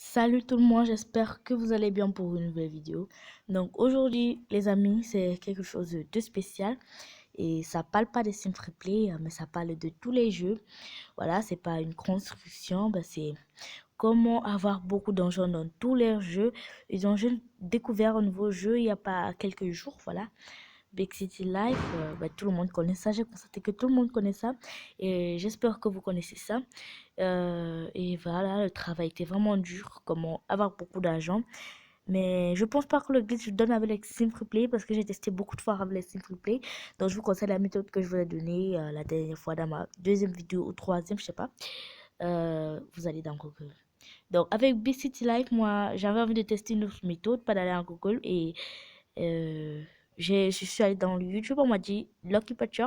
Salut tout le monde, j'espère que vous allez bien pour une nouvelle vidéo. Donc aujourd'hui les amis, c'est quelque chose de spécial et ça parle pas des Sims Freeplay, mais ça parle de tous les jeux. Voilà, c'est pas une construction, c'est comment avoir beaucoup d'argent dans tous les jeux. Ils ont juste découvert un nouveau jeu il y a pas quelques jours, voilà. Big City Life, tout le monde connaît ça. J'ai constaté que tout le monde connaît ça et j'espère que vous connaissez ça. Et voilà, le travail était vraiment dur, comment avoir beaucoup d'argent. Mais je pense pas que le glitch donne avec les Sim Freeplay parce que j'ai testé beaucoup de fois avec les Sim Freeplay. Donc je vous conseille la méthode que je vous ai donnée la dernière fois dans ma deuxième vidéo ou troisième, je sais pas. Vous allez dans Google. Donc avec Big City Life, moi j'avais envie de tester une autre méthode, pas d'aller en Google et euh, je suis allée dans le YouTube, on m'a dit Lucky Patcher.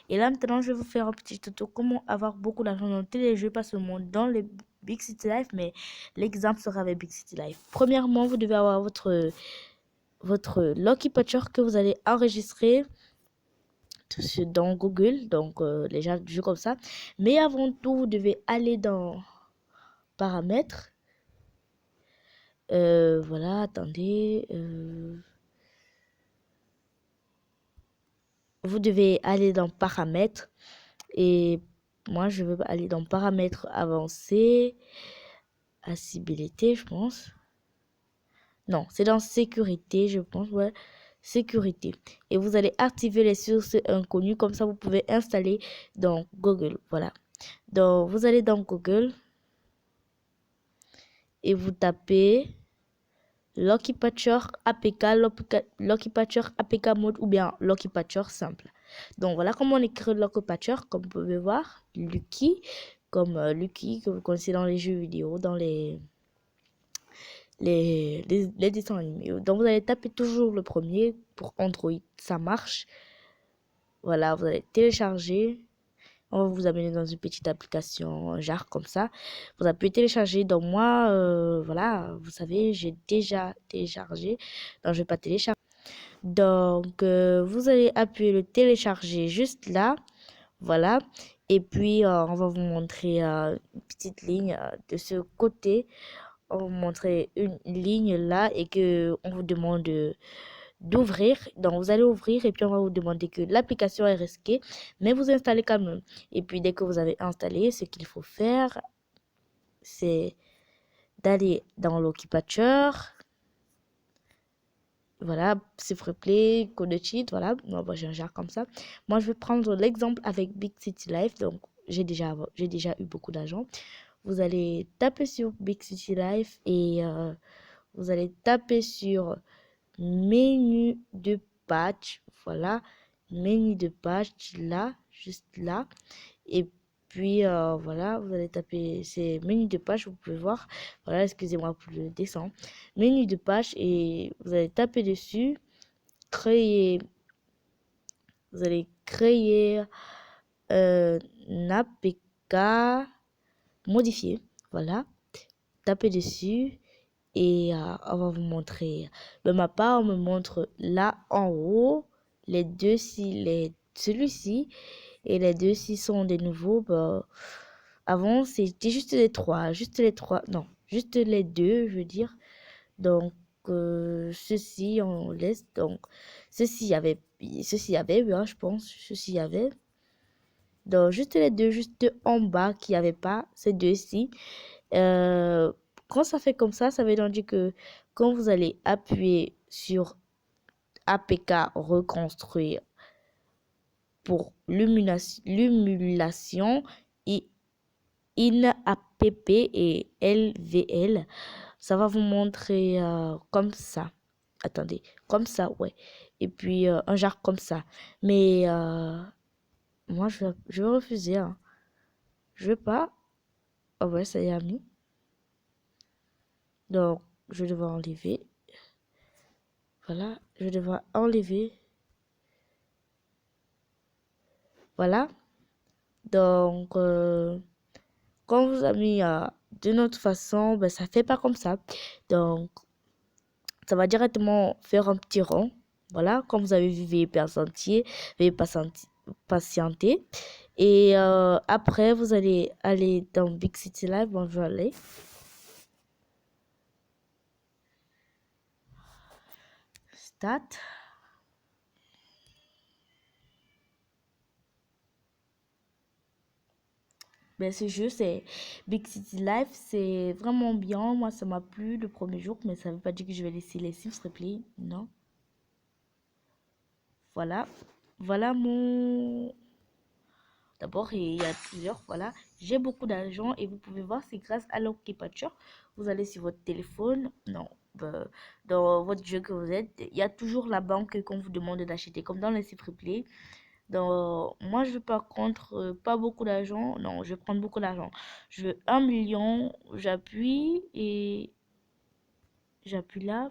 Et là, maintenant, je vais vous faire un petit tuto comment avoir beaucoup d'argent dans tous les jeux, pas seulement dans les Big City Life, mais l'exemple sera avec Big City Life. Premièrement, vous devez avoir votre Lucky Patcher que vous allez enregistrer dans Google, donc les gens du jeu comme ça. Mais avant tout, vous devez aller dans Paramètres. Voilà, attendez. Vous devez aller dans Paramètres. Et moi, je veux aller dans Paramètres avancés, accessibilité, je pense. Non, c'est dans Sécurité, je pense, ouais. Sécurité. Et vous allez activer les sources inconnues, comme ça vous pouvez installer dans Google. Voilà. Donc, vous allez dans Google et vous tapez Lucky Patcher APK, Lucky Patcher APK mode ou bien Lucky Patcher simple. Donc voilà comment on écrit Lucky Patcher, comme vous pouvez voir, Lucky, comme Lucky que vous connaissez dans les jeux vidéo, dans les dessins animés. Donc vous allez taper toujours le premier pour Android, ça marche. Voilà, vous allez télécharger. On va vous amener dans une petite application genre comme ça. Vous appuyez télécharger. Donc moi, voilà, vous savez, j'ai déjà téléchargé. Donc je vais pas télécharger. Donc vous allez appuyer le télécharger juste là. Voilà. Et puis on va vous montrer une petite ligne de ce côté. On va vous montrer une ligne là et que on vous demande d'ouvrir. Donc vous allez ouvrir et puis on va vous demander que l'application est risquée, mais vous installez quand même. Et puis dès que vous avez installé, ce qu'il faut faire, c'est d'aller dans l'occupateur. Voilà, c'est Freeplay, code de cheat, voilà. Moi, j'ai un genre comme ça. Moi, je vais prendre l'exemple avec Big City Life. Donc, j'ai déjà eu beaucoup d'argent. Vous allez taper sur Big City Life et vous allez taper sur menu de page, voilà, menu de page là, juste là, et puis voilà, vous allez taper ces menus de page, vous pouvez voir, voilà, excusez-moi pour le dessin, menu de page, et vous allez taper dessus, créer, vous allez créer un APK modifié, voilà, tapez dessus. Et on va vous montrer. De ma part, on me montre là en haut les deux ci, celui-ci et les deux ci sont des nouveaux. Avant, c'était juste les trois, non, juste les deux, je veux dire. Donc, ceci, on laisse. Donc, ceci y avait, oui, je pense, ceci y avait. Donc, juste les deux, juste en bas qui n'y avait pas, ces deux-ci. Quand ça fait comme ça veut donc dire que quand vous allez appuyer sur APK reconstruire pour l'émulation in app et LVL, ça va vous montrer comme ça. Attendez, comme ça, ouais. Et puis un genre comme ça. Mais moi, je vais refuser. Hein. Je veux pas. Ah ouais, ça y est mis. Donc, je vais devoir enlever. Voilà, je vais devoir enlever. Voilà. Donc, quand vous avez mis d'une autre façon, ça fait pas comme ça. Donc, ça va directement faire un petit rond. Voilà, comme vous avez vu, veuillez patienter. Et après, vous allez aller dans Big City Live. Bon, je vais aller. stats. Ben, ce jeu, c'est Big City Life, c'est vraiment bien. Moi, ça m'a plu le premier jour, mais ça veut pas dire que je vais laisser les Sims replay. Non. Voilà. Voilà mon... D'abord, il y a plusieurs. Voilà. J'ai beaucoup d'argent et vous pouvez voir, c'est grâce à l'Okipatcher. Vous allez sur votre téléphone. Non. Ben, dans votre jeu que vous êtes, il y a toujours la banque qu'on vous demande d'acheter, comme dans les Sims replay. Donc, moi, je veux par contre pas beaucoup d'argent. Non, je vais prendre beaucoup d'argent. Je veux 1 million. J'appuie et j'appuie là.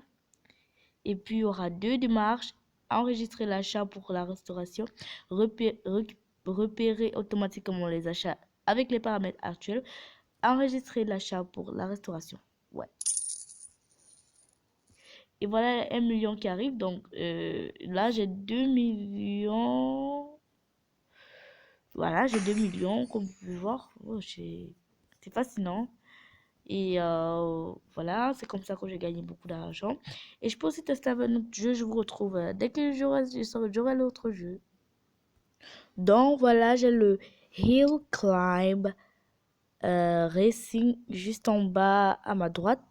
Et puis, il y aura deux démarches. Enregistrer l'achat pour la restauration. Repérer automatiquement les achats avec les paramètres actuels. Enregistrer l'achat pour la restauration. Ouais. Et voilà 1 million qui arrive. Donc, là, j'ai 2 millions. Voilà, j'ai 2 millions, comme vous pouvez voir. Oh, c'est fascinant. Et voilà, c'est comme ça que j'ai gagné beaucoup d'argent. Et je peux aussi tester avec un autre jeu. Je vous retrouve dès que j'aurai l'autre jeu. Donc voilà, j'ai le Hill Climb Racing juste en bas à ma droite.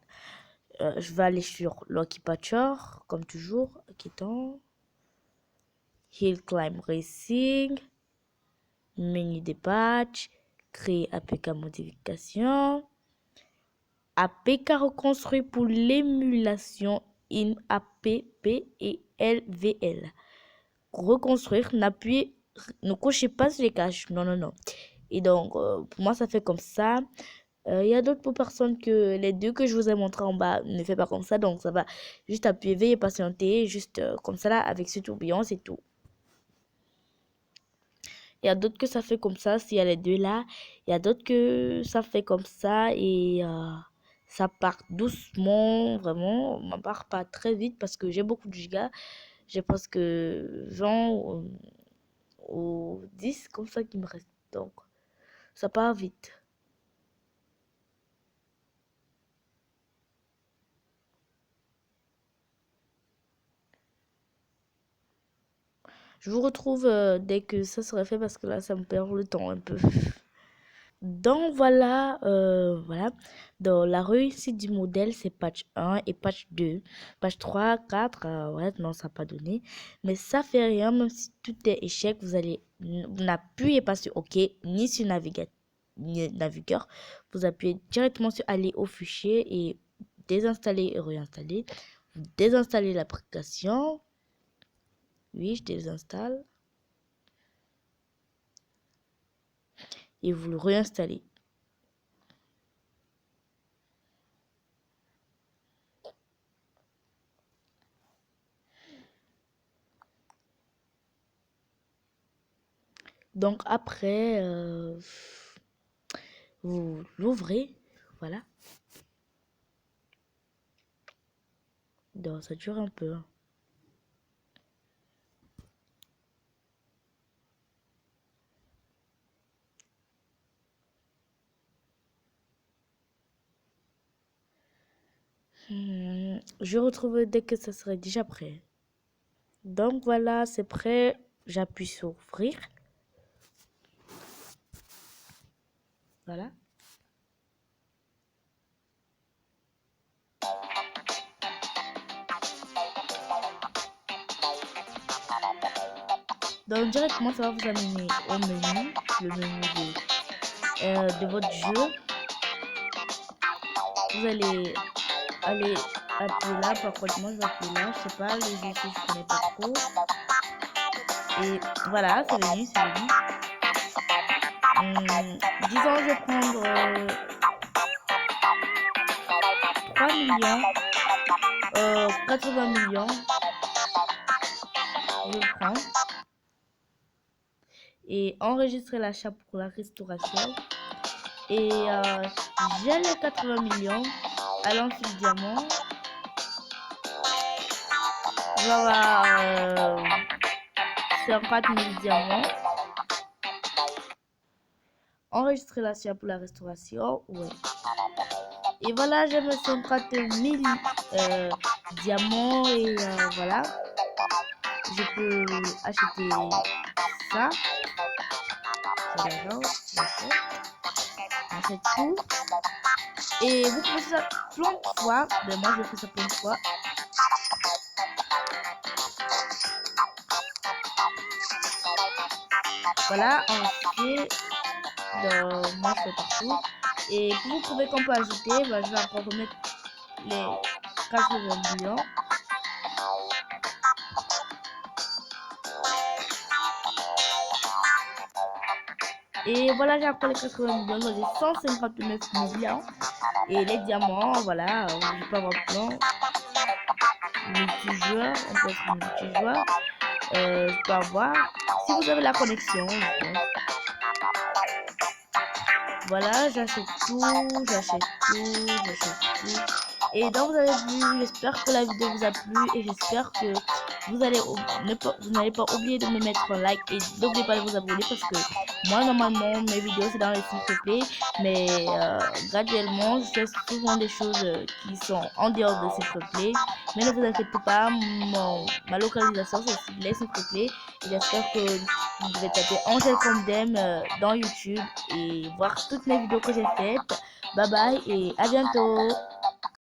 Je vais aller sur Lucky Patcher, comme toujours. Quittant. Hill Climb Racing. Menu des patchs. Créer APK modification. APK reconstruit pour l'émulation in app et LVL. Reconstruire, ne cochez pas sur les caches. Non, non, non. Et donc, pour moi, ça fait comme ça. Il y a d'autres personnes que les deux que je vous ai montré en bas ne fait pas comme ça. Donc, ça va juste appuyer, veiller, patienter. Juste comme ça là, avec ce tourbillon, c'est tout. Il y a d'autres que ça fait comme ça, s'il y a les deux là. Il y a d'autres que ça fait comme ça et ça part doucement, vraiment. Ça part pas très vite parce que j'ai beaucoup de gigas. J'ai presque 20 ou 10 comme ça qui me reste. Donc, ça part vite. Je vous retrouve dès que ça sera fait parce que là, ça me perd le temps un peu. Donc voilà, voilà. Dans la réussite du modèle, c'est patch 1 et patch 2. Patch 3, 4, ouais, non, ça n'a pas donné. Mais ça fait rien, même si tout est échec, vous n'appuyez pas sur OK, ni sur navigateur. Vous appuyez directement sur aller au fichier et désinstaller et réinstaller. Vous désinstallez l'application. Oui, je désinstalle. Et vous le réinstallez. Donc après, vous l'ouvrez, voilà. Donc ça dure un peu. Je retrouve dès que ça serait déjà prêt. Donc voilà, c'est prêt. J'appuie sur ouvrir. Voilà. Donc directement, ça va vous amener au menu, le menu de votre jeu. Vous allez aller appuyer là. Par contre, moi je vais appuyer là. Je sais pas, les jeux je connais pas trop. Et voilà, c'est venu, c'est venu. Disons, je vais prendre 3 millions, 80 millions. Je prends. Et enregistrer l'achat pour la restauration. Et j'ai les 80 millions. Allons sur le diamant. Je vais avoir 50 000 diamants. Enregistrer l'achat pour la restauration. Ouais. Et voilà, j'ai mes 50 000 diamants. Et voilà. je peux acheter ça. J'ai l'argent, j'achète tout. Et vous pouvez faire ça plein de fois. Mais moi, je fais ça plein de fois. Voilà, ensuite, moi je fais partout. Et pour vous prouver qu'on peut ajouter, bah, je vais encore remettre les 80 millions. Et voilà, j'ai encore les 80 millions, donc j'ai 159 millions. Et les diamants, voilà, je peux avoir plein. Multijoueur, on peut être multijoueur. Je peux avoir, si vous avez la connexion, je pense. Voilà, j'achète tout, j'achète tout, j'achète tout. Et donc vous avez vu, j'espère que la vidéo vous a plu et j'espère que vous allez vous n'allez pas oublier de me mettre un like et n'oubliez pas de vous abonner parce que moi normalement mes vidéos c'est dans les s'il te plaît, mais graduellement je fais souvent des choses qui sont en dehors de s'il te plaît. Mais ne vous inquiétez pas, ma localisation c'est les s'il te plaît et j'espère que vous devez taper Angèle Condem dans YouTube et voir toutes mes vidéos que j'ai faites. Bye bye et à bientôt.